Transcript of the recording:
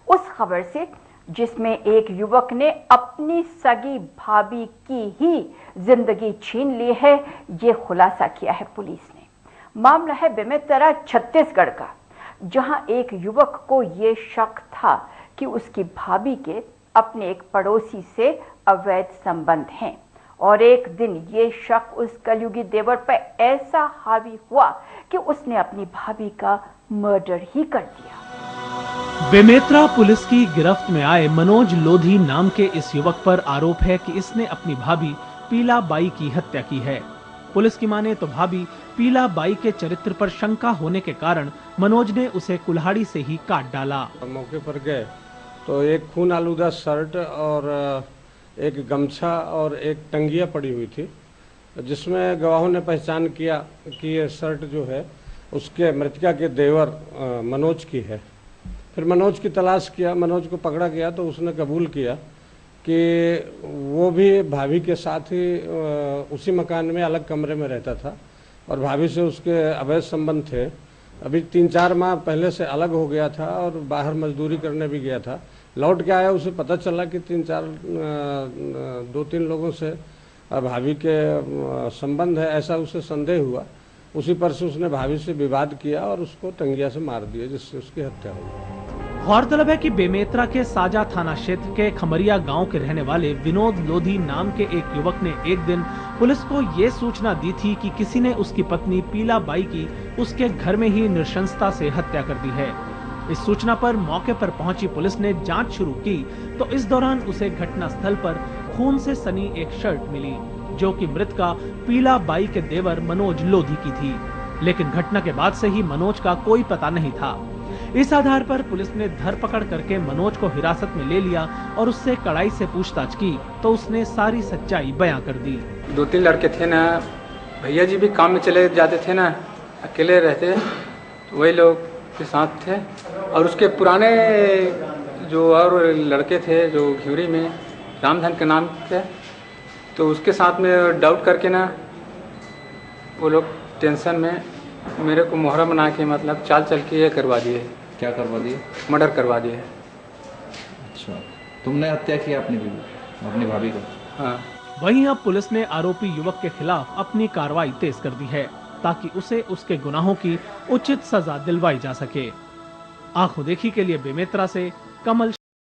उस खबर से जिसमें एक युवक ने अपनी सगी भाभी की ही जिंदगी छीन ली है, ये खुलासा किया है पुलिस ने। मामला है बेमेतरा छत्तीसगढ़ का, जहां एक युवक को ये शक था कि उसकी भाभी के अपने एक पड़ोसी से अवैध संबंध हैं और एक दिन ये शक उस कलयुगी देवर पर ऐसा हावी हुआ कि उसने अपनी भाभी का मर्डर ही कर दिया। बेमेतरा पुलिस की गिरफ्त में आए मनोज लोधी नाम के इस युवक पर आरोप है कि इसने अपनी भाभी पीला बाई की हत्या की है। पुलिस की माने तो भाभी पीला बाई के चरित्र पर शंका होने के कारण मनोज ने उसे कुल्हाड़ी से ही काट डाला। मौके पर गए तो एक खून आलूदा शर्ट और एक गमछा और एक टंगिया पड़ी हुई थी, जिसमें गवाहों ने पहचान किया कि ये शर्ट जो है उसके मृतका के देवर मनोज की है। फिर मनोज की तलाश किया, मनोज को पकड़ा गया तो उसने कबूल किया कि वो भी भाभी के साथ ही उसी मकान में अलग कमरे में रहता था और भाभी से उसके अवैध संबंध थे। अभी 3-4 माह पहले से अलग हो गया था और बाहर मजदूरी करने भी गया था। लौट के आया, उसे पता चला कि 2-3 लोगों से भाभी के संबंध है, ऐसा उसे संदेह हुआ। उसी पर से उसने भाभी से विवाद किया और उसको टंगिया से मार दिया, जिससे उसकी हत्या हो गई। गौरतलब है कि बेमेतरा के साजा थाना क्षेत्र के खमरिया गांव के रहने वाले विनोद लोधी नाम के एक युवक ने एक दिन पुलिस को ये सूचना दी थी कि किसी ने उसकी पत्नी पीला बाई की उसके घर में ही नृशंसता से हत्या कर दी है। इस सूचना पर मौके पर पहुंची पुलिस ने जांच शुरू की तो इस दौरान उसे घटना स्थल पर खून से सनी एक शर्ट मिली, जो कि मृतका पीला बाई के देवर मनोज लोधी की थी। लेकिन घटना के बाद से ही मनोज का कोई पता नहीं था। इस आधार पर पुलिस ने धरपकड़ करके मनोज को हिरासत में ले लिया और उससे कड़ाई से पूछताछ की तो उसने सारी सच्चाई बयां कर दी। 2-3 लड़के थे ना, भैया जी भी काम में चले जाते थे ना, अकेले रहते, तो वही लोग के साथ थे। और उसके पुराने जो और लड़के थे जो घिवरी में रामधन के नाम थे, तो उसके साथ में डाउट करके ना वो लोग टेंशन में मेरे को मोहरा बना के मतलब चाल चल के ये करवा दिए। क्या करवा दिए? मर्डर करवा दिए। अच्छा, तुमने हत्या की अपनी भाभी को? हाँ। वहीं अब पुलिस ने आरोपी युवक के खिलाफ अपनी कार्रवाई तेज कर दी है ताकि उसे उसके गुनाहों की उचित सजा दिलवाई जा सके। आंखों देखी के लिए बेमेतरा से कमल